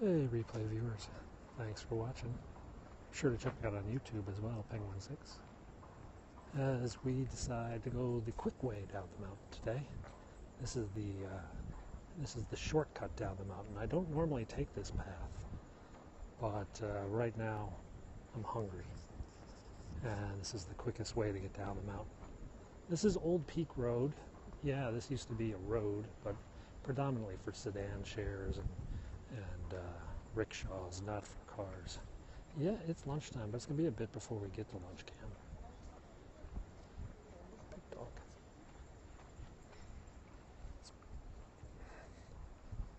Hey, replay viewers. Thanks for watching. Be sure to check me out on YouTube as well, Penguin6. As we decide to go the quick way down the mountain today. This is the shortcut down the mountain. I don't normally take this path, but right now I'm hungry, and this is the quickest way to get down the mountain. This is Old Peak Road. Yeah, this used to be a road, but predominantly for sedan shares and rickshaws, not for cars. Yeah, it's lunchtime, but it's going to be a bit before we get to lunch camp. Big dog.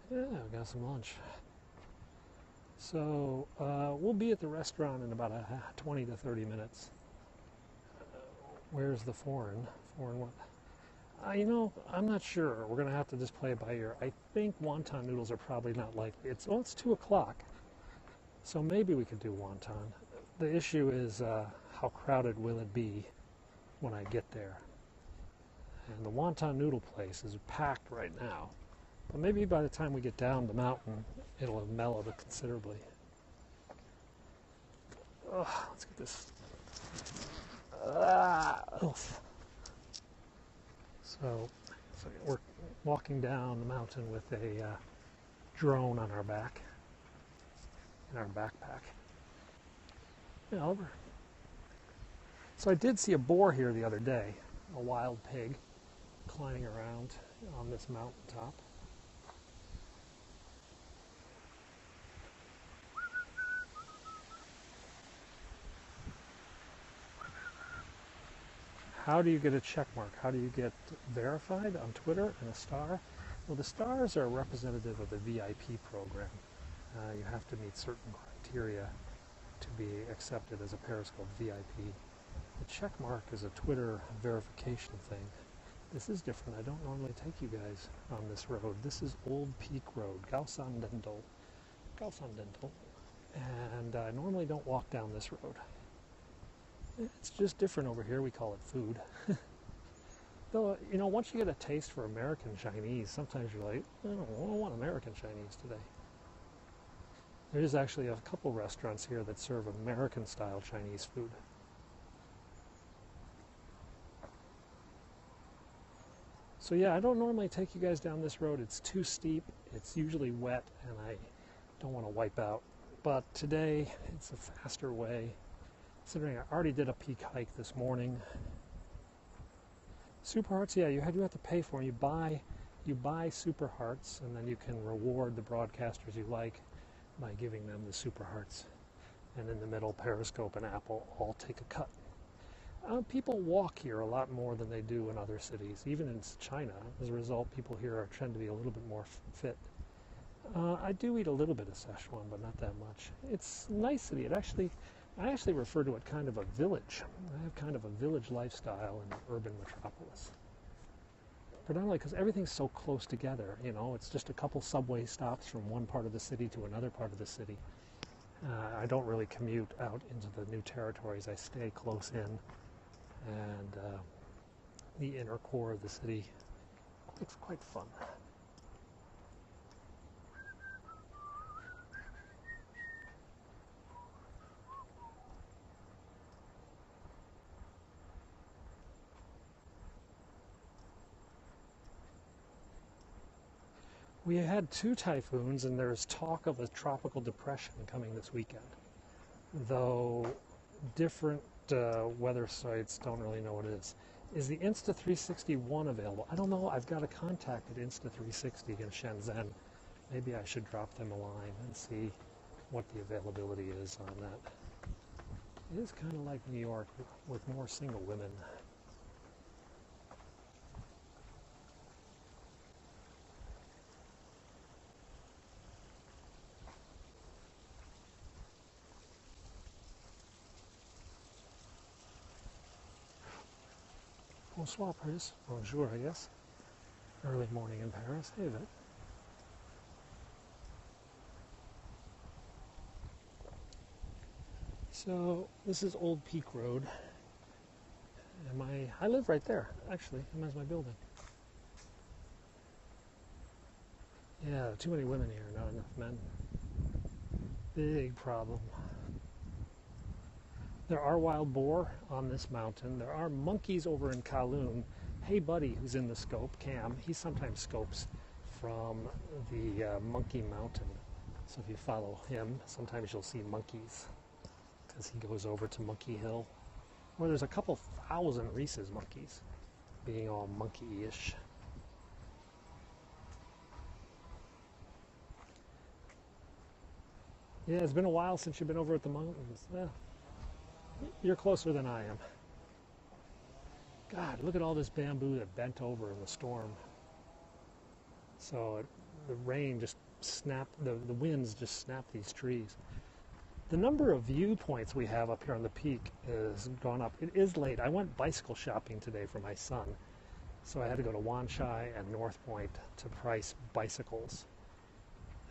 Yeah, I got some lunch. So we'll be at the restaurant in about 20 to 30 minutes. Where's the foreign? Foreign what? You know, I'm not sure. We're going to have to just play it by ear. I think wonton noodles are probably not likely. It's 2 o'clock, so maybe we could do wonton. The issue is how crowded will it be when I get there. And the wonton noodle place is packed right now. But maybe by the time we get down the mountain, it'll have mellowed considerably. Let's get this. So we're walking down the mountain with a drone on our back, in our backpack. Yeah, Oliver. So I did see a boar here the other day, a wild pig, climbing around on this mountaintop. How do you get a check mark? How do you get verified on Twitter and a star? Well, the stars are representative of the VIP program. You have to meet certain criteria to be accepted as a Periscope VIP. The check mark is a Twitter verification thing. This is different. I don't normally take you guys on this road. This is Old Peak Road, Gaosan-Dendal. And I normally don't walk down this road. It's just different over here. We call it food. Though, you know, once you get a taste for American Chinese, sometimes you're like, I don't want American Chinese today. There's actually a couple restaurants here that serve American-style Chinese food. So yeah, I don't normally take you guys down this road. It's too steep. It's usually wet, and I don't want to wipe out. But today, it's a faster way. Considering I already did a peak hike this morning. Super Hearts, yeah, you have to pay for them. You buy Super Hearts, and then you can reward the broadcasters you like by giving them the Super Hearts. And in the middle, Periscope and Apple all take a cut. People walk here a lot more than they do in other cities, even in China. As a result, people here tend to be a little bit more fit. I do eat a little bit of Szechuan, but not that much. It's a nice city. I actually refer to it kind of a village. I have kind of a village lifestyle in an urban metropolis. Predominantly because everything's so close together, you know, it's just a couple subway stops from one part of the city to another part of the city. I don't really commute out into the new territories. I stay close in, and the inner core of the city. It's quite fun. We had 2 typhoons, and there's talk of a tropical depression coming this weekend. Though different weather sites don't really know what it is. Is the Insta360 available? I don't know. I've got a contact at Insta360 in Shenzhen. Maybe I should drop them a line and see what the availability is on that. It is kind of like New York with more single women. Bonsoir, Paris. Bonjour, I guess. Early morning in Paris. Hey, Vic. So, this is Old Peak Road. And I live right there, actually. That's my building. Yeah, too many women here, not enough men. Big problem. There are wild boar on this mountain. There are monkeys over in Kowloon. Hey Buddy, who's in the scope, Cam, he sometimes scopes from the Monkey Mountain. So if you follow him, sometimes you'll see monkeys because he goes over to Monkey Hill, where there's a couple thousand rhesus monkeys, being all monkey-ish. Yeah, it's been a while since you've been over at the mountains. Yeah, you're closer than I am. God, look at all this bamboo that bent over in the storm. So the rain just snapped, the winds just snapped these trees. The number of viewpoints we have up here on the peak has gone up. It is late. I went bicycle shopping today for my son. So I had to go to Wan Chai and North Point to price bicycles.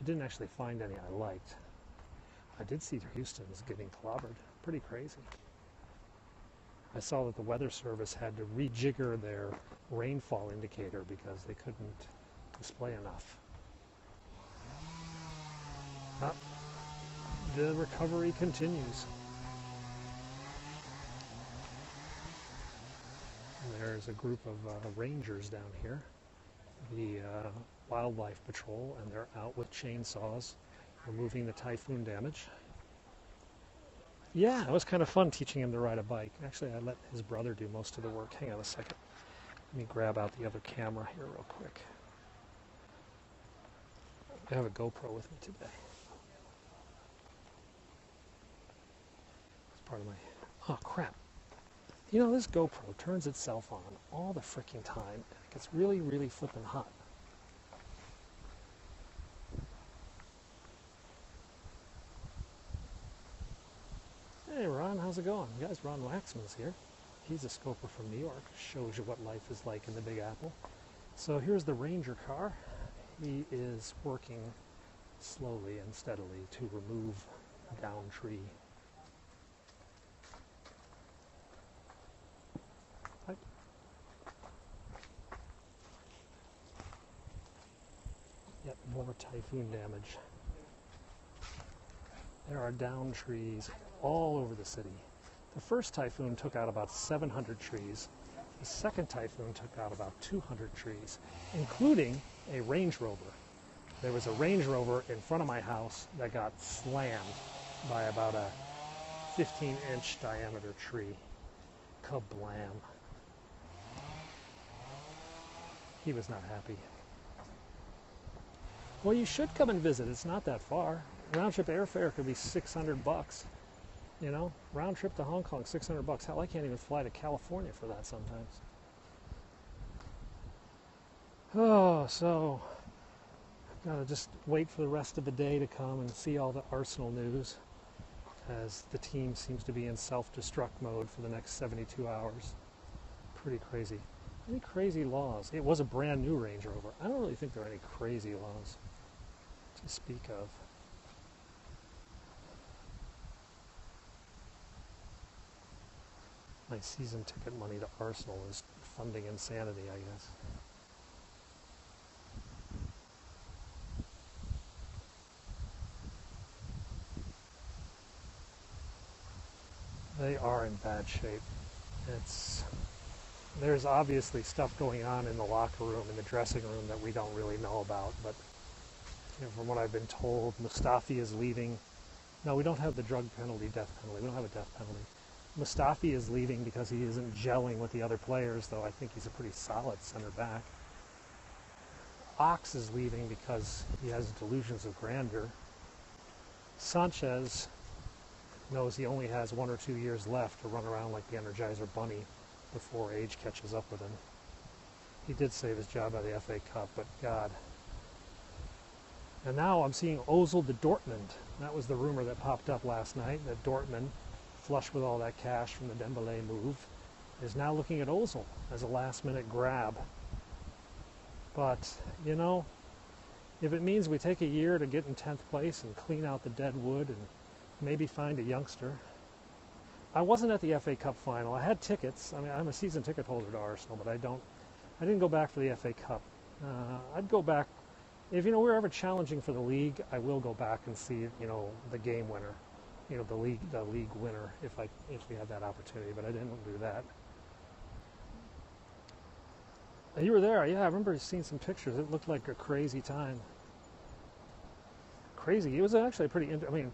I didn't actually find any I liked. I did see Houston's getting clobbered. Pretty crazy. I saw that the Weather Service had to rejigger their rainfall indicator because they couldn't display enough. The recovery continues. And there's a group of rangers down here, the Wildlife Patrol, and they're out with chainsaws removing the typhoon damage. Yeah, it was kind of fun teaching him to ride a bike. Actually, I let his brother do most of the work. Hang on a second. Let me grab out the other camera here real quick. I have a GoPro with me today. It's part of my... Oh, crap. You know, this GoPro turns itself on all the freaking time. It gets really, really flippin' hot. Hey Ron, how's it going? You guys, Ron Waxman's here. He's a scoper from New York. Shows you what life is like in the Big Apple. So here's the Ranger car. He is working slowly and steadily to remove a down tree. Hi. Yep, more typhoon damage. There are down trees all over the city. The first typhoon took out about 700 trees. The second typhoon took out about 200 trees, including a Range Rover. There was a Range Rover in front of my house that got slammed by about a 15-inch diameter tree. Kablam. He was not happy. Well, you should come and visit. It's not that far. Round trip airfare could be $600. You know, round trip to Hong Kong, $600. Hell, I can't even fly to California for that sometimes. Oh, so gotta just wait for the rest of the day to come and see all the Arsenal news, as the team seems to be in self-destruct mode for the next 72 hours. Pretty crazy. Any crazy laws? It was a brand new Range Rover. I don't really think there are any crazy laws to speak of. My season ticket money to Arsenal is funding insanity, I guess. They are in bad shape. There's obviously stuff going on in the locker room, in the dressing room, that we don't really know about, but you know, from what I've been told, Mustafi is leaving. No, we don't have the drug penalty, death penalty. We don't have a death penalty. Mustafi is leaving because he isn't gelling with the other players, though I think he's a pretty solid center back. Ox is leaving because he has delusions of grandeur. Sanchez knows he only has 1 or 2 years left to run around like the Energizer Bunny before age catches up with him. He did save his job at the FA Cup, but God. And now I'm seeing Ozil to Dortmund. That was the rumor that popped up last night, that Dortmund, flush with all that cash from the Dembélé move, is now looking at Ozil as a last-minute grab. But, you know, if it means we take a year to get in 10th place and clean out the dead wood and maybe find a youngster. I wasn't at the FA Cup final. I had tickets. I mean, I'm a season ticket holder to Arsenal, but I didn't go back for the FA Cup. I'd go back if we're ever challenging for the league, I will go back and see the game winner, the league winner if we had that opportunity. But I didn't do that. You were there, yeah. I remember seeing some pictures. It looked like a crazy time. Crazy. It was actually pretty. I mean,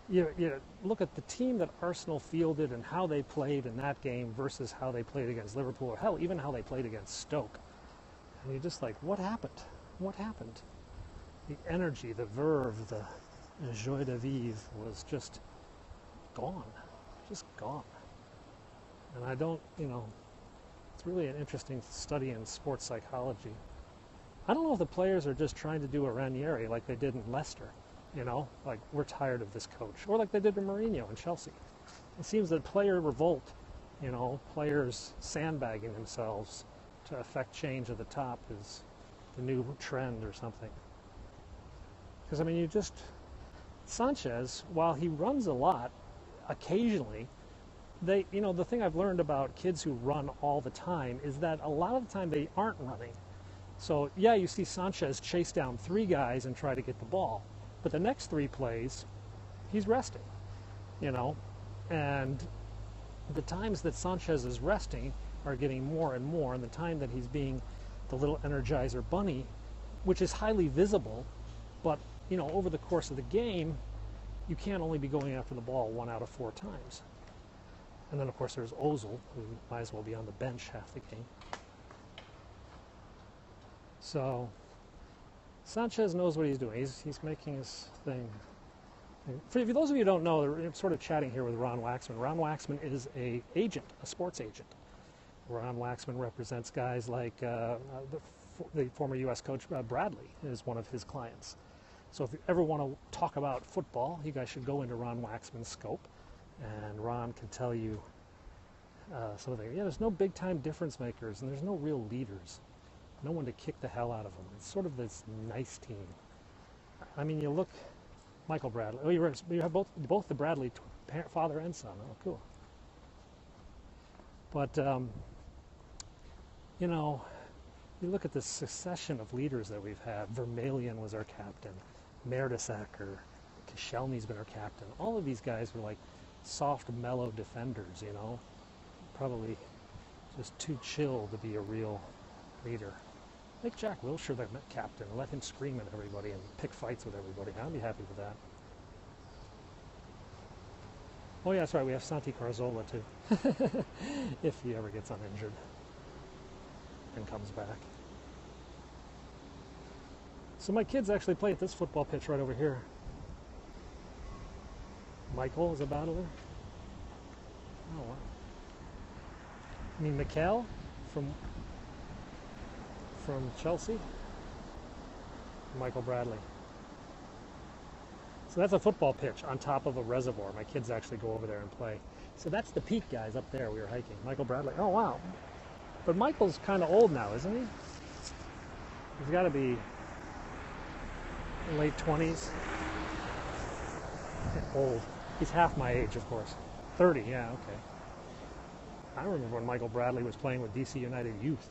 you look at the team that Arsenal fielded and how they played in that game versus how they played against Liverpool, or hell, even how they played against Stoke. And you're just like, what happened? What happened? The energy, the verve, the joie de vivre was just gone. Just gone. And I don't, it's really an interesting study in sports psychology. I don't know if the players are just trying to do a Ranieri like they did in Leicester, like we're tired of this coach, or like they did to Mourinho in Chelsea. It seems that player revolt, players sandbagging themselves to affect change at the top is the new trend or something. Because, I mean, Sanchez, while he runs a lot, occasionally, the thing I've learned about kids who run all the time is that a lot of the time they aren't running. So, yeah, you see Sanchez chase down 3 guys and try to get the ball. But the next 3 plays, he's resting, And the times that Sanchez is resting are getting more and more, and the time that he's being the little Energizer bunny, which is highly visible, but, over the course of the game, you can't only be going after the ball 1 out of 4 times. And then, of course, there's Ozil, who might as well be on the bench half the game. So, Sanchez knows what he's doing. He's making his thing. For those of you who don't know, we're sort of chatting here with Ron Waxman. Ron Waxman is a sports agent. Ron Waxman represents guys like the former U.S. coach Bradley is one of his clients. So if you ever want to talk about football, you guys should go into Ron Waxman's scope, and Ron can tell you some of the things. Yeah, there's no big-time difference makers, and there's no real leaders. No one to kick the hell out of them. It's sort of this nice team. I mean, you look, Michael Bradley. Oh, you have both the Bradley father and son. Oh, cool. But you look at the succession of leaders that we've had. Vermeulen was our captain. Mertesacker, Koscielny's been our captain. All of these guys were like soft, mellow defenders, Probably just too chill to be a real leader. Make Jack Wilshere the captain and let him scream at everybody and pick fights with everybody. I'd be happy with that. Oh yeah, that's right, we have Santi Carzola too. If he ever gets uninjured and comes back. So my kids actually play at this football pitch right over here. Michael is a battler. Oh wow. I mean Mikel from Chelsea. Michael Bradley. So that's a football pitch on top of a reservoir. My kids actually go over there and play. So that's the peak, guys, up there. We were hiking. Michael Bradley. Oh wow. But Michael's kind of old now, isn't he? He's got to be late 20s. Old. He's half my age, of course. 30, yeah, okay. I remember when Michael Bradley was playing with DC United Youth.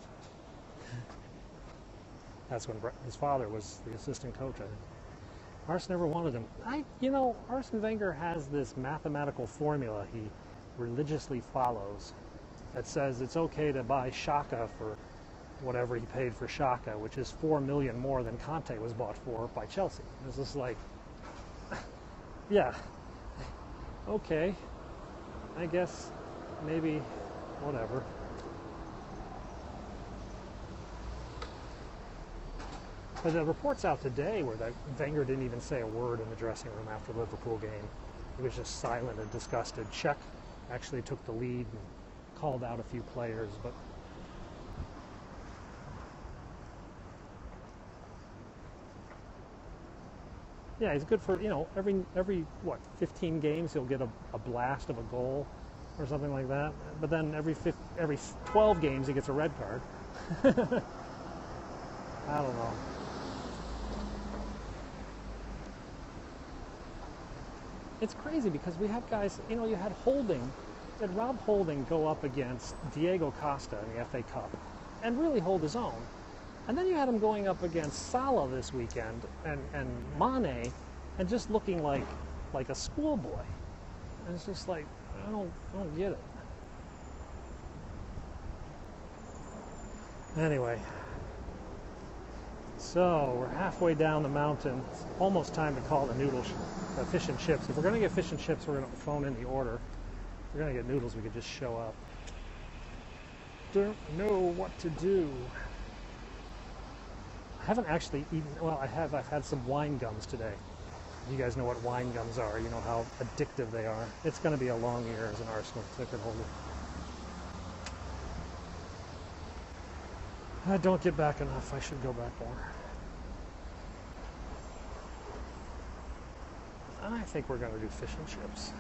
That's when his father was the assistant coach, I think. Arsene never wanted him. Arsene Wenger has this mathematical formula he religiously follows that says it's okay to buy Xhaka for whatever he paid for Xhaka, which is $4 million more than Conte was bought for by Chelsea. It's just like, yeah, okay, I guess maybe whatever. But the reports out today were that Wenger didn't even say a word in the dressing room after the Liverpool game. He was just silent and disgusted. Cech actually took the lead and called out a few players, but yeah, he's good for, every 15 games he'll get a blast of a goal or something like that. But then every 12 games he gets a red card. I don't know. It's crazy because we have guys, you had Rob Holding go up against Diego Costa in the FA Cup and really hold his own. And then you had him going up against Salah this weekend and Mane, and just looking like a schoolboy. And it's just like, I don't get it. Anyway, so we're halfway down the mountain. It's almost time to call the fish and chips. If we're going to get fish and chips, we're going to phone in the order. If we're going to get noodles, we could just show up. Don't know what to do. I haven't actually eaten, well, I have. I've had some wine gums today. You guys know what wine gums are. You know how addictive they are. It's going to be a long year as an arsenal ticket holder. I don't get back enough. I should go back more. I think we're going to do fish and chips.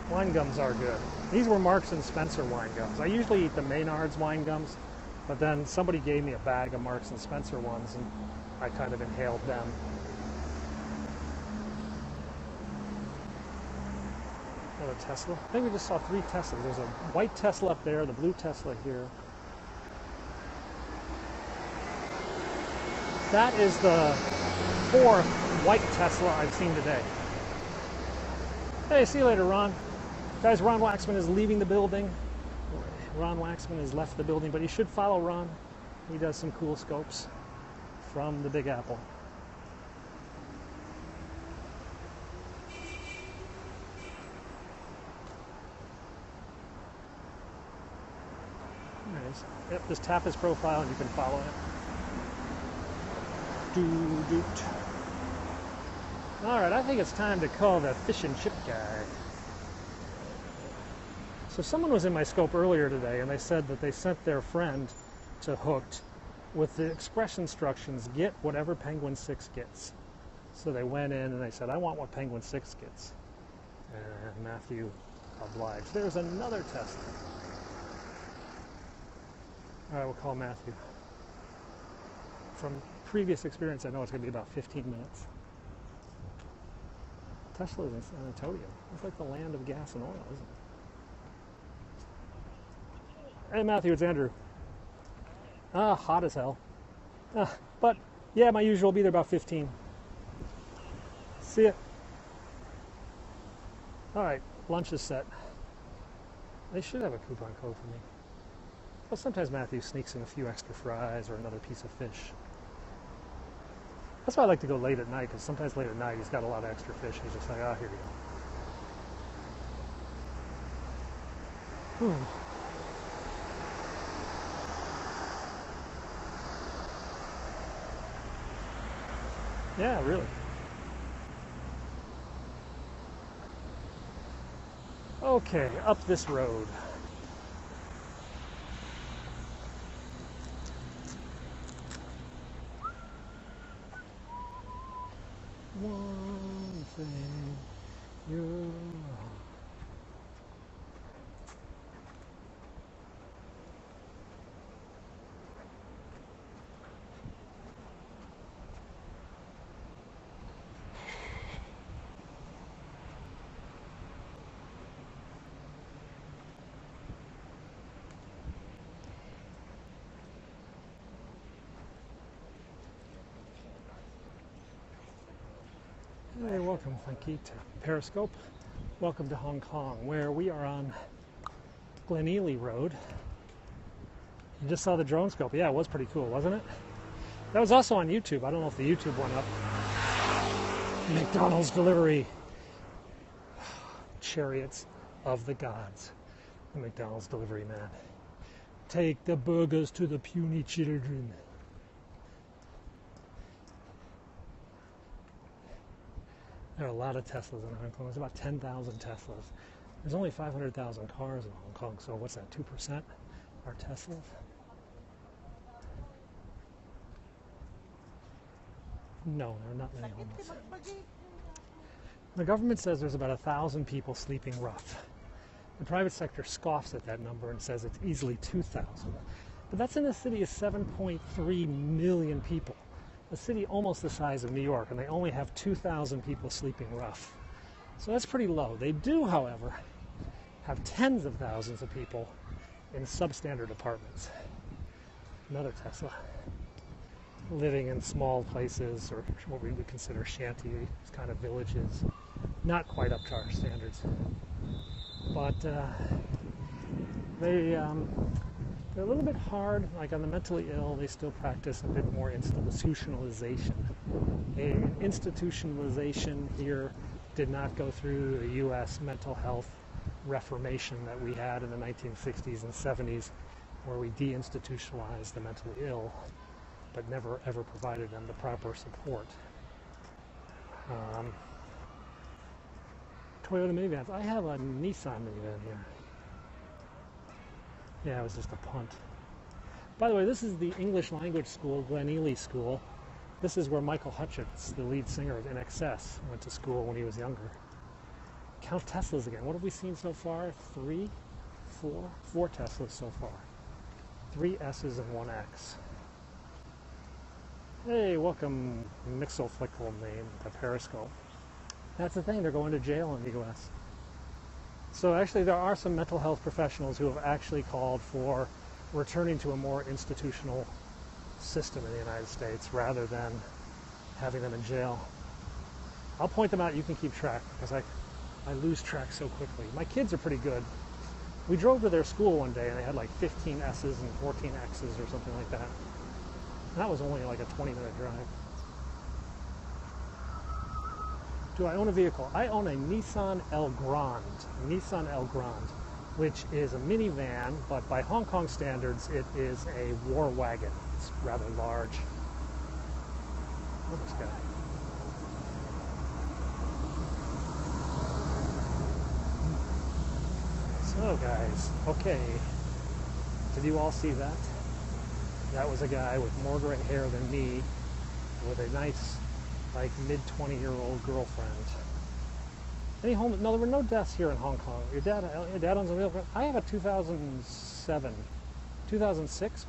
Wine gums are good. These were Marks and Spencer wine gums. I usually eat the Maynard's wine gums, but then somebody gave me a bag of Marks and Spencer ones, and I kind of inhaled them. Another Tesla. I think we just saw 3 Teslas. There's a white Tesla up there, the blue Tesla here. That is the 4th white Tesla I've seen today. Hey, see you later, Ron. Guys, Ron Waxman is leaving the building. Ron Waxman has left the building, but you should follow Ron. He does some cool scopes from the Big Apple. There it is. Yep, just tap his profile and you can follow him. Doot. All right, I think it's time to call the fish and chip guy. So someone was in my scope earlier today, and they said that they sent their friend to Hooked with the express instructions, get whatever Penguin 6 gets. So they went in and they said, I want what Penguin 6 gets. And Matthew obliged. There's another Tesla. All right, we'll call Matthew. From previous experience, I know it's going to be about 15 minutes. Tesla is in San Antonio. It's like the land of gas and oil, isn't it? Hey, Matthew, it's Andrew. Hot as hell. But, yeah, my usual, be there about 15. See ya. All right, lunch is set. They should have a coupon code for me. But sometimes Matthew sneaks in a few extra fries or another piece of fish. That's why I like to go late at night, because sometimes late at night he's got a lot of extra fish. He's just like, here you go. Yeah, really. Okay, up this road. One thing you Hey, welcome, thank you to Periscope. Welcome to Hong Kong, where we are on Glen Ely Road. You just saw the drone scope. Yeah, it was pretty cool, wasn't it? That was also on YouTube. I don't know if the YouTube went up. McDonald's delivery. Chariots of the gods. The McDonald's delivery man. Take the burgers to the puny children. There are a lot of Teslas in Hong Kong. There's about 10,000 Teslas. There's only 500,000 cars in Hong Kong, so what's that, 2% are Teslas? No, there are not many homeless. The government says there's about 1,000 people sleeping rough. The private sector scoffs at that number and says it's easily 2,000. But that's in a city of 7.3 million people. A city almost the size of New York, and they only have 2,000 people sleeping rough. So that's pretty low. They do, however, have tens of thousands of people in substandard apartments. Another Tesla. Living in small places, or what we would consider shanty kind of villages. Not quite up to our standards. But they're a little bit hard. Like on the mentally ill, they still practice a bit more institutionalization. Institutionalization here did not go through the U.S. mental health reformation that we had in the 1960s and 70s, where we deinstitutionalized the mentally ill, but never ever provided them the proper support. Toyota minivans. I have a Nissan minivan here. Yeah, it was just a punt. By the way, this is the English language school, Glen Ely School. This is where Michael Hutchence, the lead singer of INXS, went to school when he was younger. Count Teslas again. What have we seen so far? 3, 4, 4 Teslas so far. 3 S's and 1 X. Hey, welcome, Mixel-Flickle name, the Periscope. That's the thing, they're going to jail in the U.S. So actually there are some mental health professionals who have actually called for returning to a more institutional system in the United States rather than having them in jail. I'll point them out, you can keep track, because I lose track so quickly. My kids are pretty good. We drove to their school one day and they had like 15 S's and 14 X's or something like that. And that was only like a 20-minute drive. Do I own a vehicle? I own a Nissan El Grande. Nissan El Grande, which is a minivan, but by Hong Kong standards, it is a war wagon. It's rather large. Look at this guy. So guys, okay, did you all see that? That was a guy with more gray hair than me, with a nice, like, mid-20-year-old girlfriend. Any home? No, there were no deaths here in Hong Kong. Your dad owns a vehicle. I have a 2006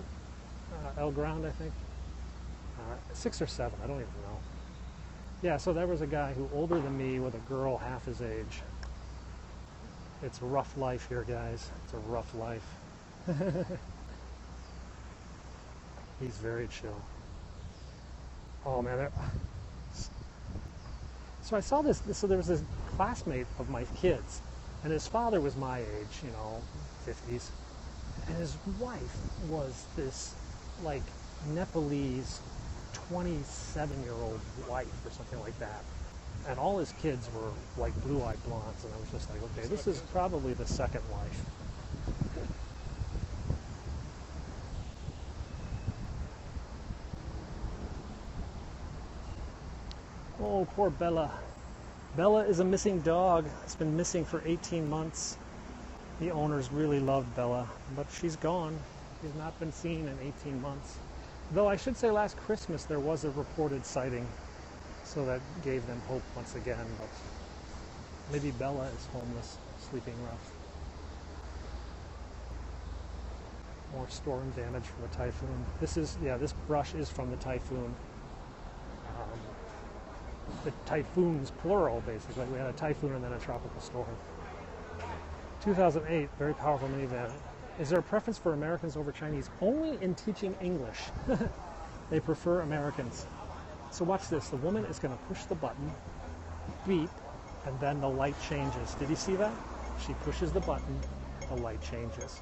El Grande, I think. 6 or 7, I don't even know. Yeah, so there was a guy who older than me with a girl half his age. It's a rough life here, guys. It's a rough life. He's very chill. Oh man. So I saw this. So there was this classmate of my kids, and his father was my age, 50s, and his wife was this like Nepalese 27-year-old wife or something like that. And all his kids were like blue-eyed blondes, and I was just like, okay, this is probably the second wife. Oh, poor Bella. Bella is a missing dog. It's been missing for 18 months. The owners really loved Bella, but she's gone. She's not been seen in 18 months. Though I should say last Christmas there was a reported sighting, so that gave them hope once again, but maybe Bella is homeless, sleeping rough. More storm damage from the typhoon. This brush is from the typhoon. The typhoons, plural, basically. We had a typhoon and then a tropical storm. 2008, very powerful minivan. Is there a preference for Americans over Chinese? Only in teaching English. They prefer Americans. So watch this. The woman is going to push the button, beep, and then the light changes. Did you see that? She pushes the button, the light changes.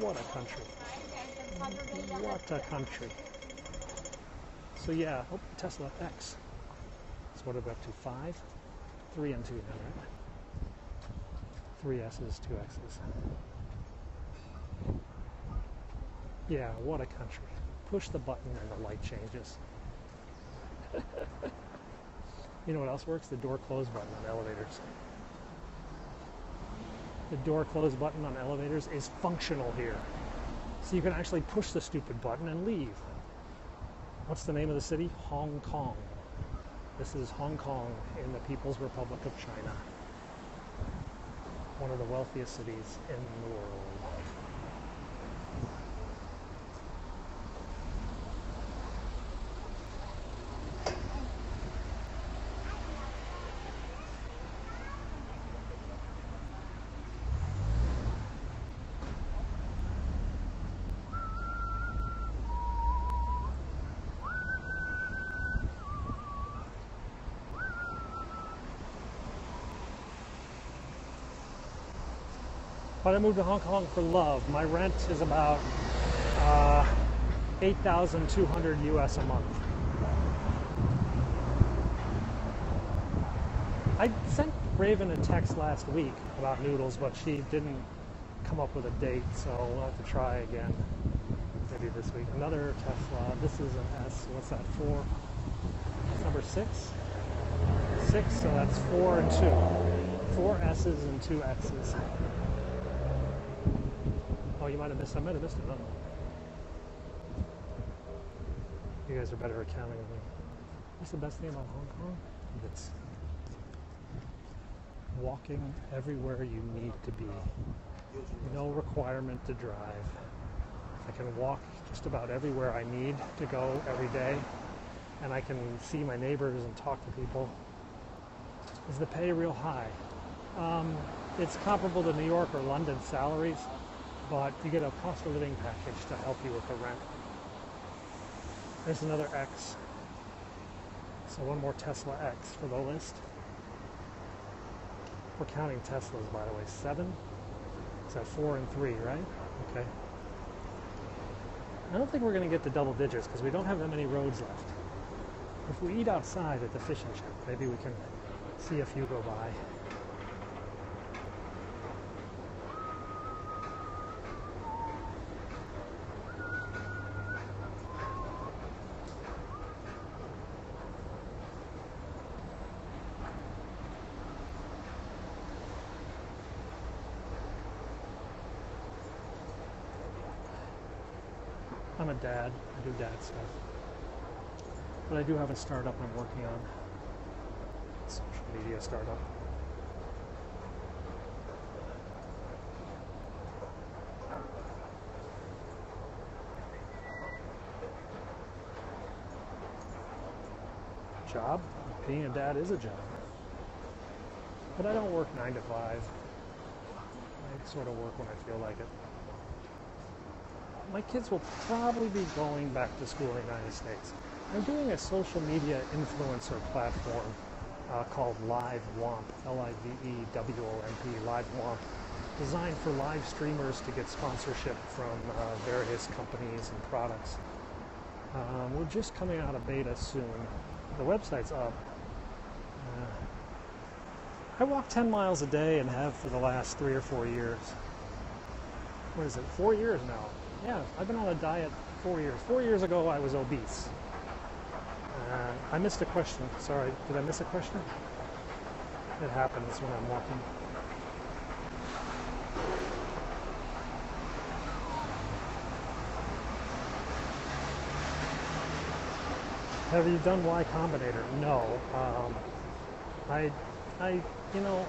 What a country. What a country. So yeah, Tesla X. So what are we up to? 5? 3 and 2 now, right? 3 S's, 2 X's. Yeah, what a country. Push the button and the light changes. You know what else works? The door close button on elevators. The door close button on elevators is functional here. So you can actually push the stupid button and leave. What's the name of the city? Hong Kong. This is Hong Kong in the People's Republic of China. One of the wealthiest cities in the world. But I moved to Hong Kong for love. My rent is about 8,200 US a month. I sent Raven a text last week about noodles, but she didn't come up with a date, so we'll have to try again maybe this week. Another Tesla. This is an S. What's that? 4? That's number 6? 6, so that's 4 and 2. 4 S's and 2 X's. Oh, you might have missed. I might have missed another one. You guys are better at counting than me. What's the best thing about Hong Kong? It's walking everywhere you need to be. No requirement to drive. I can walk just about everywhere I need to go every day, and I can see my neighbors and talk to people. Is the pay real high? It's comparable to New York or London salaries, but you get a cost of living package to help you with the rent. There's another X. So one more Tesla X for the list. We're counting Teslas, by the way. 7? Is that 4 and 3, right? Okay. I don't think we're going to get to double digits because we don't have that many roads left. If we eat outside at the fish and chip, maybe we can see a few go by. I'm a dad. I do dad stuff. But I do have a startup I'm working on. Social media startup. Job? Being a dad is a job. But I don't work 9 to 5. I sort of work when I feel like it. My kids will probably be going back to school in the United States. I'm doing a social media influencer platform called LiveWomp, L-I-V-E-W-O-M-P, LiveWomp, designed for live streamers to get sponsorship from various companies and products. We're just coming out of beta soon. The website's up. I walk 10 miles a day and have for the last 3 or 4 years. What is it, 4 years now? Yeah, I've been on a diet 4 years. 4 years ago, I was obese. I missed a question. Sorry, did I miss a question? It happens when I'm walking. Have you done Y Combinator? No. You know,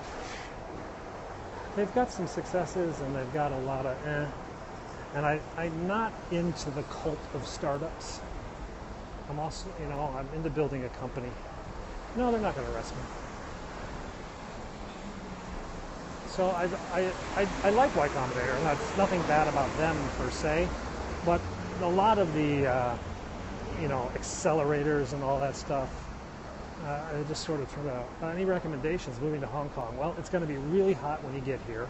they've got some successes and they've got a lot of and I'm not into the cult of startups. I'm also, you know, I'm into building a company. No, they're not going to arrest me. So I like Y Combinator, and that's nothing bad about them per se, but a lot of the you know, accelerators and all that stuff, I just sort of threw out. Any recommendations moving to Hong Kong? Well, it's going to be really hot when you get here.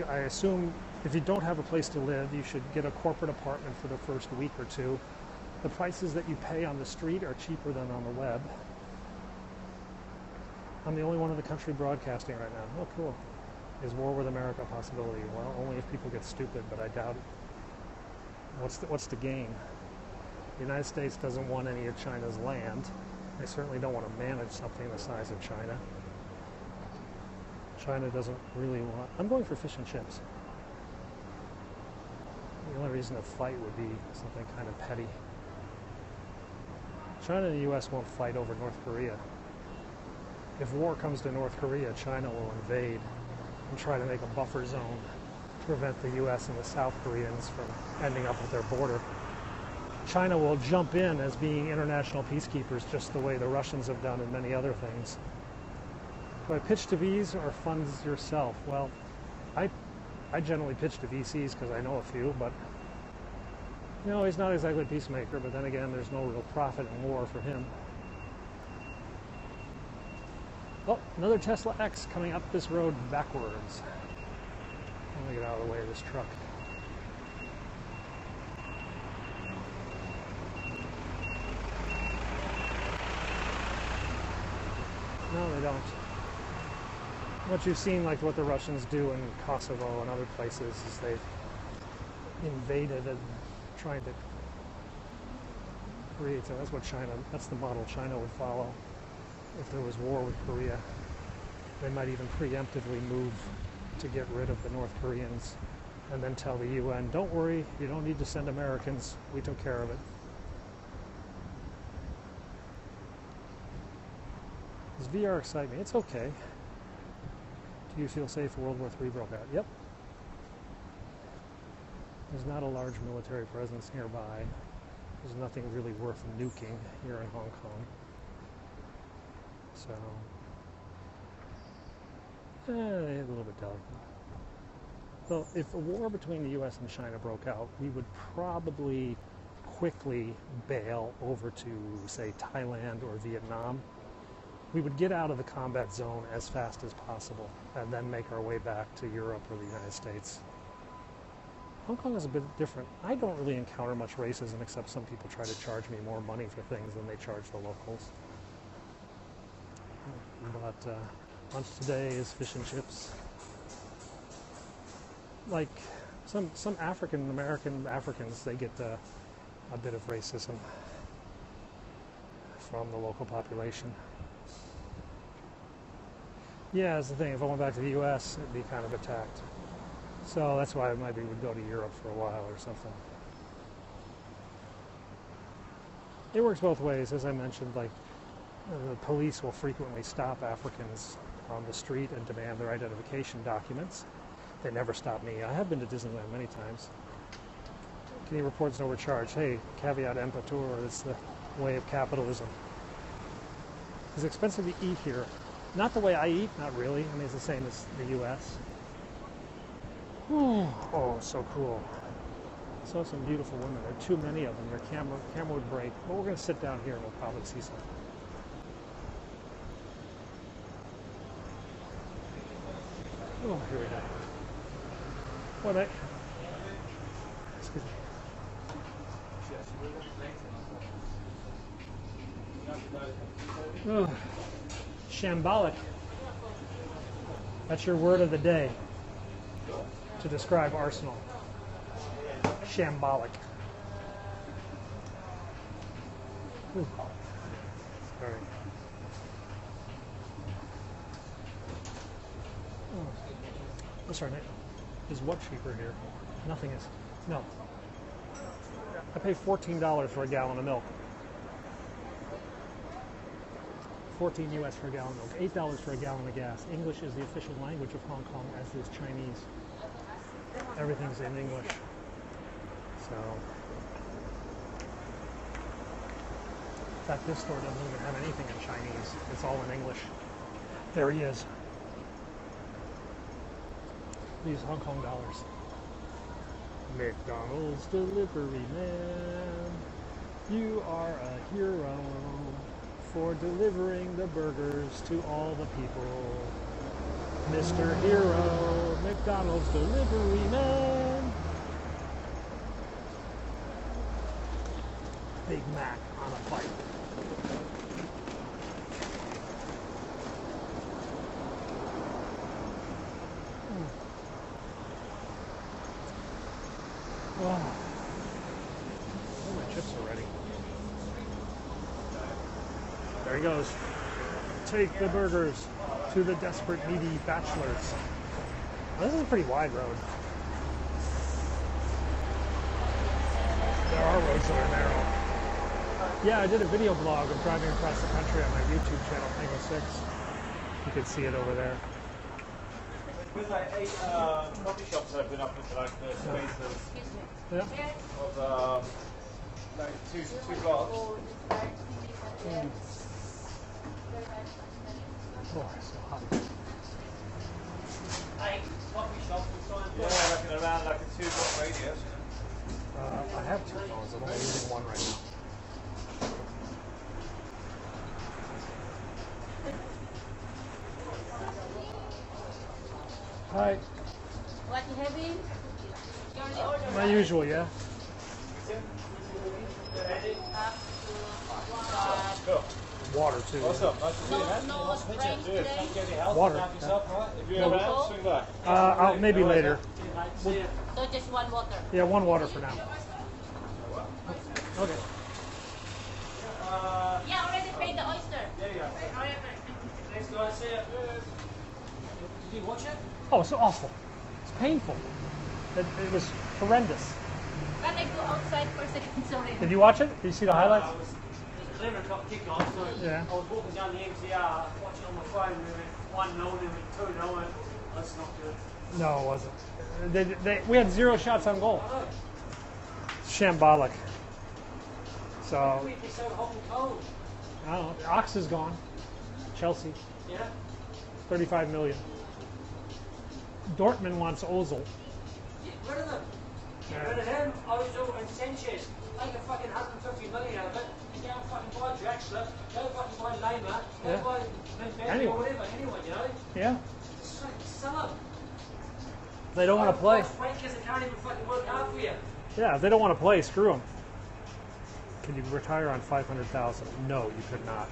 I assume if you don't have a place to live, you should get a corporate apartment for the first week or two. The prices that you pay on the street are cheaper than on the web. I'm the only one in the country broadcasting right now. Oh, cool. Is war with America a possibility? Well, only if people get stupid, but I doubt it. What's the gain? The United States doesn't want any of China's land. They certainly don't want to manage something the size of China. China doesn't really want... I'm going for fish and chips. The only reason to fight would be something kind of petty. China and the U.S. won't fight over North Korea. If war comes to North Korea, China will invade and try to make a buffer zone to prevent the U.S. and the South Koreans from ending up at their border. China will jump in as being international peacekeepers, just the way the Russians have done in many other things. Do I pitch to Vs or funds yourself? Well, I generally pitch to VCs because I know a few, but you know, he's not exactly a peacemaker, but then again, there's no real profit in war for him. Oh, another Tesla X coming up this road backwards. I'm gonna get out of the way of this truck. No, they don't. What you've seen, like what the Russians do in Kosovo and other places, is they've invaded and trying to create. So that's what China, that's the model China would follow if there was war with Korea. They might even preemptively move to get rid of the North Koreans and then tell the UN, don't worry, you don't need to send Americans, we took care of it. Does VR excite me? It's okay. Do you feel safe if World War III broke out? Yep. There's not a large military presence nearby. There's nothing really worth nuking here in Hong Kong. So, a little bit delicate. Well, if a war between the US and China broke out, we would probably quickly bail over to, say, Thailand or Vietnam. We would get out of the combat zone as fast as possible and then make our way back to Europe or the United States. Hong Kong is a bit different. I don't really encounter much racism, except some people try to charge me more money for things than they charge the locals. But lunch today is fish and chips. Like some African-American Africans, they get a bit of racism from the local population. Yeah, that's the thing. If I went back to the U.S., it'd be kind of attacked. So that's why I maybe would go to Europe for a while or something. It works both ways, as I mentioned. Like the police will frequently stop Africans on the street and demand their identification documents. They never stop me. I have been to Disneyland many times. Any reports no overcharge? Hey, caveat emptor, it's the way of capitalism. It's expensive to eat here. Not the way I eat, not really. I mean, it's the same as the U.S. Oh, so cool. Saw some beautiful women. There are too many of them. Their camera would break. But we're going to sit down here and we'll probably see some. Oh, here we go. What I... Excuse me. Oh, shambolic. That's your word of the day to describe Arsenal. Shambolic. Ooh. Sorry. Oh. What's our name? Is what cheaper here? Nothing is. No. I pay $14 for a gallon of milk. 14 US for a gallon of milk, $8 for a gallon of gas. English is the official language of Hong Kong, as is Chinese. Everything's in English. So, in fact, this store doesn't even have anything in Chinese. It's all in English. There he is. These Hong Kong dollars. McDonald's delivery man, you are a hero for delivering the burgers to all the people. Mr. Hero, McDonald's delivery man. Big Mac on a bike. Wow. Oh, my chips are ready. There he goes. Take the burgers to the desperate, needy bachelors. Now, this is a pretty wide road. There are roads that are narrow. Yeah, I did a video blog of driving across the country on my YouTube channel, Tango 6. You can see it over there. There's like 8 coffee shops open up into like the space of like two blocks. Oh, it's so hot. 8 coffee shops like around like a 2-block radius. I have 2 phones. I'm only using one right now. Hi. What you having? My usual, yeah. Cool. Water too. What's up? Nice to see you, man. No spring Cheers. today. Thank you for your help. Water. Help yourself, right? If you're No. around, swing by. Maybe later. See ya. So just one water. Yeah, one water for now. Okay. Yeah, already paid the oyster. There you go. Thanks, guys. See ya. Did you watch it? Oh, it's awful. It's painful. It was horrendous. Can I go outside for a second? Sorry. Did you watch it? Did you see the highlights? It was 11 o'clock kick off, so Yeah. I was walking down the MCR, watching on my phone, and we went 1-0, then we went 2-0, and that's not good. No, it wasn't. We had 0 shots on goal. I know. Shambolic. So, We'd be so hot and cold. I don't know. Ox is gone. Chelsea, Yeah? 35 million. Dortmund wants Ozil. Get rid of them. Get rid of him, Ozil, and Sanchez. Take a fucking 150 million out of it, and go and fucking buy Draxler, go fucking buy Lema, go Yeah. buy Van Anyone. or whatever, anyone, you know? Yeah. Sell them. They don't want to play. Wankers that can't even fucking work hard for you. Yeah, if they don't want to play, screw them. Can you retire on 500,000? No, you could not.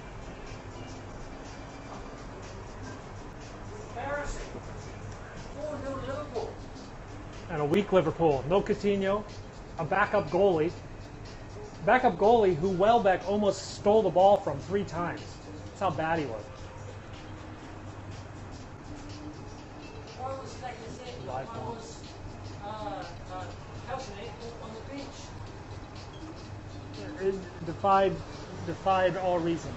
Embarrassing. 4-0 Liverpool. And a weak Liverpool. No Coutinho, a backup goalie. Backup goalie who Welbeck almost stole the ball from 3 times. That's how bad he was. Why was Lacazette? Why was Helsinki on the bench? It defied all reason.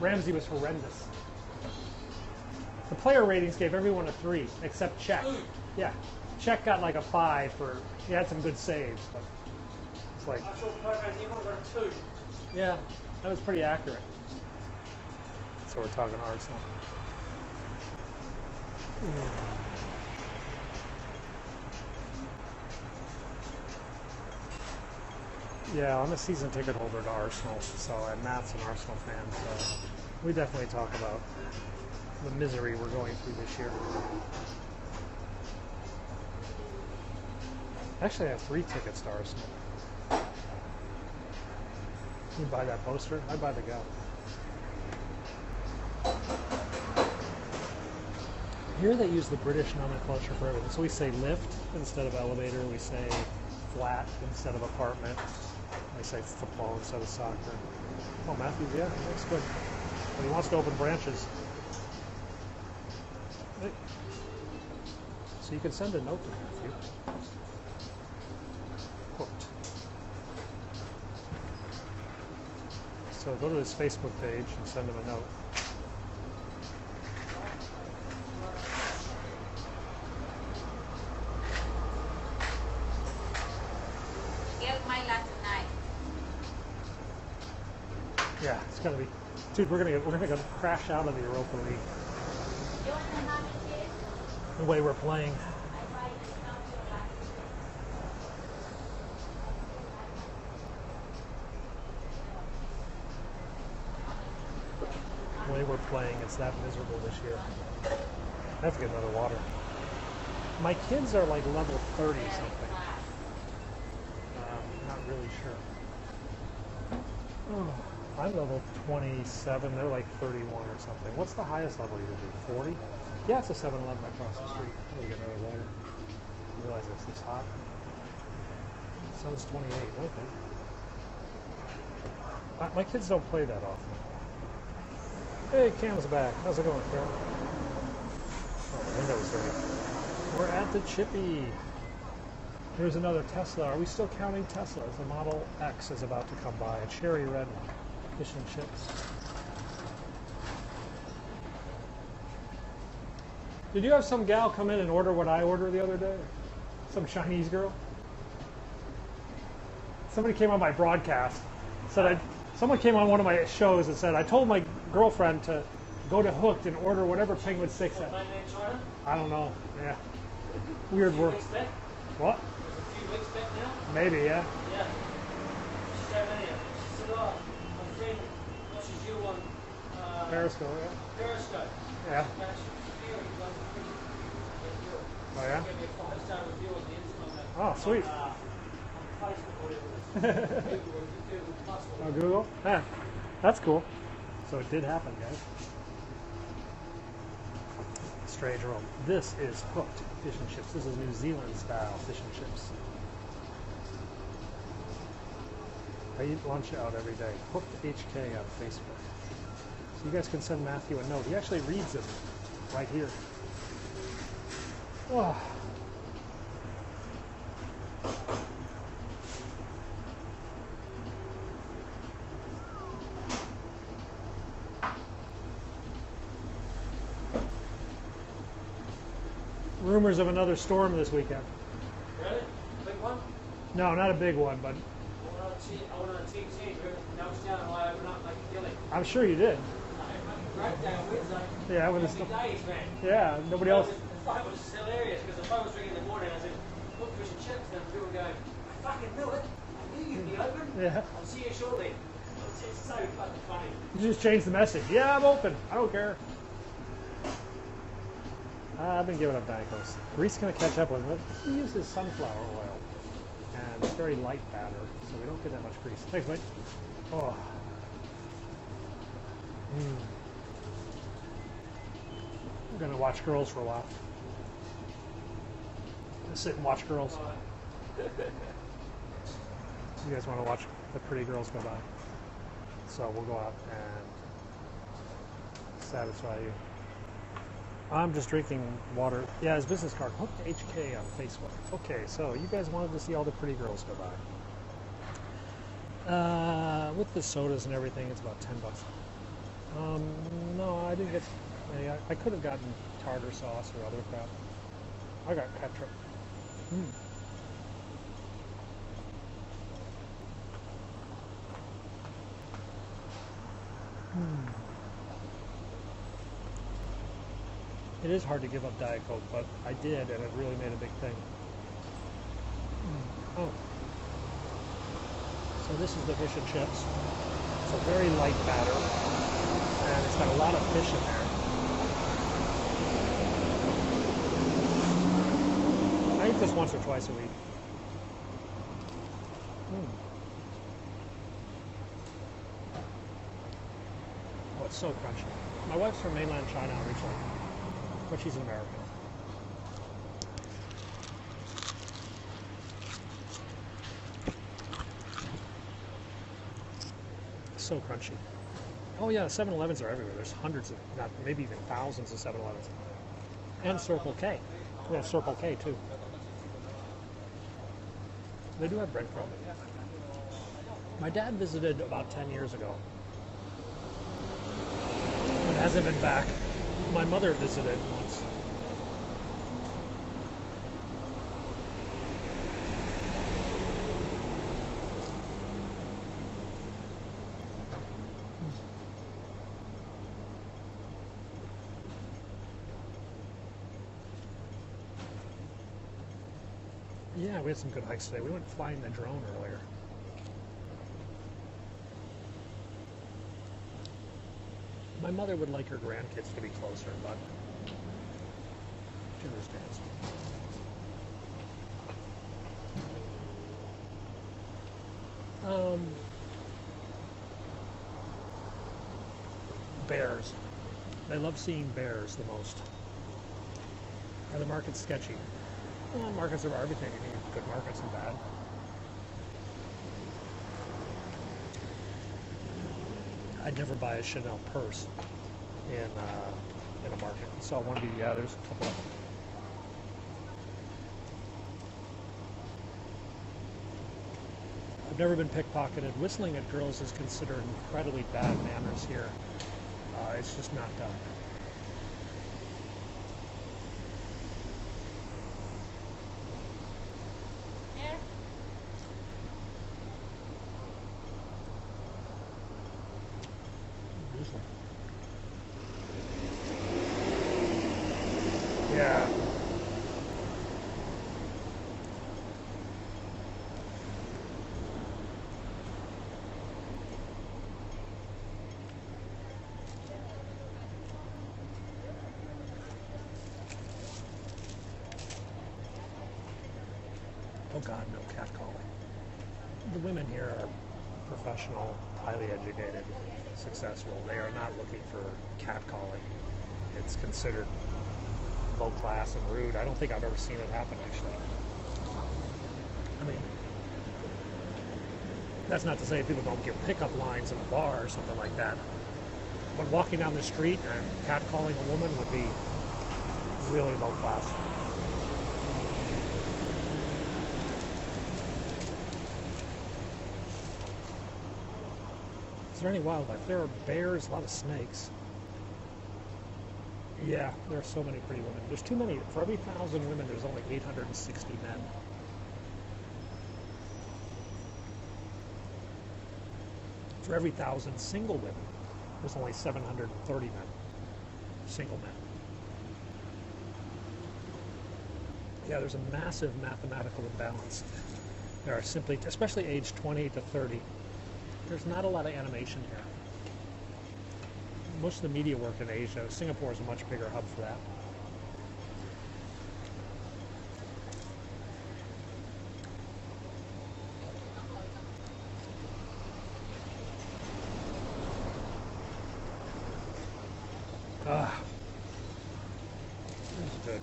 Ramsey was horrendous. The player ratings gave everyone a 3 except Czech. Yeah, Czech got like a 5 for he had some good saves, but it's like I saw programs, everyone got a 2. yeah, that was pretty accurate. So we're talking Arsenal. Yeah, I'm a season ticket holder to Arsenal, so and Matt's an Arsenal fan, so we definitely talk about the misery we're going through this year. Actually, I have 3 tickets to Arsenal. You buy that poster? I buy the go. Here they use the British nomenclature for everything. So we say lift instead of elevator. We say flat instead of apartment. I say football instead of soccer. Oh, Matthews, yeah, that's good. But he wants to open branches. Hey. So you can send a note to Matthew. Hooked. So go to his Facebook page and send him a note. Get my last night. Yeah, it's gonna be, dude. We're gonna go crash out of the Europa League. You want to have it? The way we're playing. The way we're playing, it's that miserable this year. I have to get another water. My kids are like level 30 something. Not really sure. Oh, I'm level 27. They're like 31 or something. What's the highest level you do? 40? Yeah, it's a 7-Eleven across the street. I'm gonna get another water. I realize it's this hot. Sun's 28. Okay. My kids don't play that often. Hey, Cam's back. How's it going, Cam? Oh, the window's dirty. We're at the Chippy. Here's another Tesla. Are we still counting Teslas? The Model X is about to come by. A cherry red one. Fish and chips. Did you have some gal come in and order what I ordered the other day? Some Chinese girl? Somebody came on my broadcast. Someone came on one of my shows and said, I told my girlfriend to go to Hooked and order whatever Penguin 6 had. Mainland China? I don't know. Yeah. Weird work. Weeks back? What? A few weeks back now? Maybe, yeah. Yeah. She came in here. She said, oh, my friend watches you on Periscope, yeah. Periscope. Yeah. She's very Oh yeah? Give me a 5-star review on the internet. Oh, sweet. On Facebook or whatever it is. Google Plus or Oh, whatever. Google? Yeah, that's cool. So it did happen, guys. Strange world. This is Hooked fish and chips. This is New Zealand style fish and chips. I eat lunch out every day. Hooked.hk on Facebook. So you guys can send Matthew a note. He actually reads them right here. Oh. Rumors of another storm this weekend. Really? Big one? No, not a big one, but I went on a TT, now it's down and I open up like a gilly. I'm sure you did. Right down with like Yeah, when the every storm. days, man. Yeah, nobody else. The phone was hilarious because the phone was ringing in the morning. I said, look, fish and chips. And people were going, I fucking knew it. I knew you'd be open. Yeah. I'll see you shortly. It's so fucking funny. You just changed the message. Yeah, I'm open. I don't care. I've been giving up Diet Coke. Reese going to catch up with it. He uses sunflower oil. And it's very light batter, so we don't get that much grease. Thanks, mate. Oh. I'm going to watch girls for a while. Just sit and watch girls. You guys want to watch the pretty girls go by? So we'll go out and satisfy you. I'm just drinking water. Yeah, his business card, Hooked.hk on Facebook. Okay, so you guys wanted to see all the pretty girls go by. With the sodas and everything, it's about $10. No, I didn't get. I could have gotten tartar sauce or other crap. I got ketchup. It is hard to give up Diet Coke, but I did, and it really made a big thing. Oh. So this is the fish and chips. It's a very light batter, and it's got a lot of fish in there. I eat this once or twice a week. Oh, it's so crunchy. My wife's from mainland China originally, but she's an American. So crunchy. Oh yeah, 7-Elevens are everywhere. There's hundreds of, not maybe even thousands of 7-Elevens. And Circle K. We have Circle K too. They do have breadcrumb. My dad visited about 10 years ago. But hasn't been back. My mother visited once. Yeah, we had some good hikes today. We went flying the drone earlier. My mother would like her grandkids to be closer, but she understands. Bears. They love seeing bears the most. Are the markets sketchy? Well, markets are everything. You need good markets and bad. I'd never buy a Chanel purse in a market. You saw one video. Yeah, there's a couple of them. I've never been pickpocketed. Whistling at girls is considered incredibly bad manners here. It's just not done. Here. Yeah. Oh God, no catcalling. The women here are professional, highly educated, successful. They are not looking for catcalling. It's considered low class and rude. I don't think I've ever seen it happen, actually. I mean, that's not to say people don't give pickup lines in a bar or something like that. But walking down the street and catcalling a woman would be really low class. Is there any wildlife? There are bears, a lot of snakes. Yeah, there are so many pretty women. There's too many. For every 1,000 women, there's only 860 men. For every 1,000 single women, there's only 730 men. Single men. Yeah, there's a massive mathematical imbalance. There are simply, especially age 20 to 30, there's not a lot of animation here. Most of the media work in Asia. Singapore is a much bigger hub for that. Ah, this is good.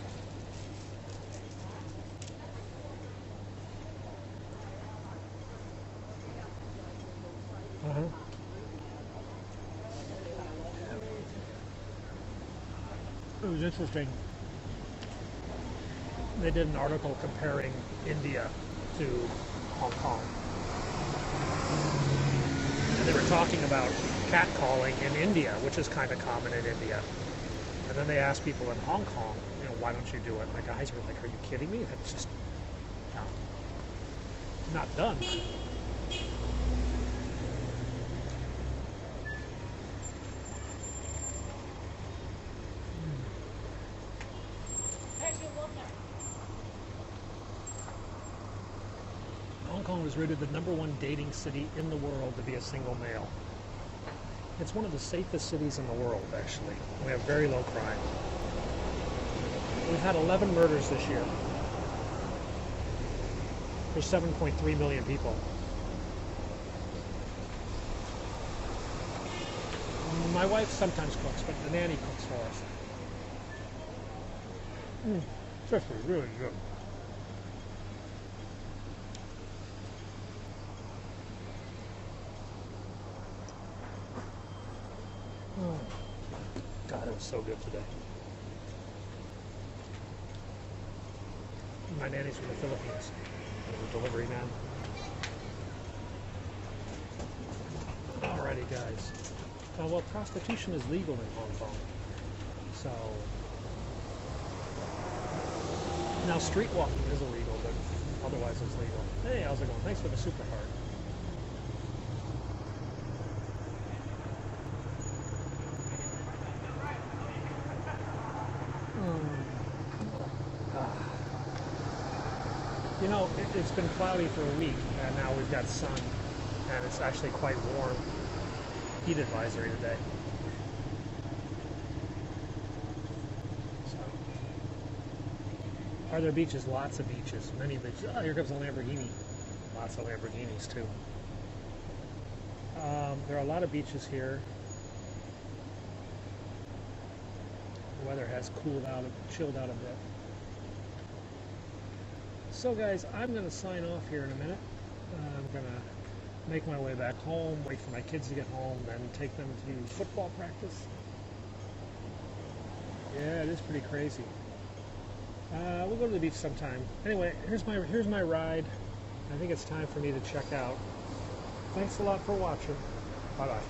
It was interesting. They did an article comparing India to Hong Kong. And they were talking about catcalling in India, which is kind of common in India. And then they asked people in Hong Kong, you know, why don't you do it? And the guys were like, are you kidding me? That's just not done. Hong Kong was rated the #1 dating city in the world to be a single male. It's one of the safest cities in the world, actually. We have very low crime. We've had 11 murders this year. There's 7.3 million people. My wife sometimes cooks, but the nanny cooks for us. It's actually really good. Oh, God, it was so good today. My nanny's from the Philippines. I was a delivery man. Alrighty, guys. Well, prostitution is legal in Hong Kong. So, now street walking is illegal, but otherwise it's legal. Hey, how's it going? Thanks for the super heart. You know, it's been cloudy for a week, and now we've got sun, and it's actually quite warm. Heat advisory today. So, are there beaches? Lots of beaches. Many beaches. Oh, here comes a Lamborghini. Lots of Lamborghinis, too. There are a lot of beaches here. The weather has cooled out, chilled out a bit. So guys, I'm going to sign off here in a minute. I'm going to make my way back home, wait for my kids to get home, then take them to football practice. Yeah, it is pretty crazy. We'll go to the beach sometime. Anyway, here's my ride. I think it's time for me to check out. Thanks a lot for watching. Bye-bye.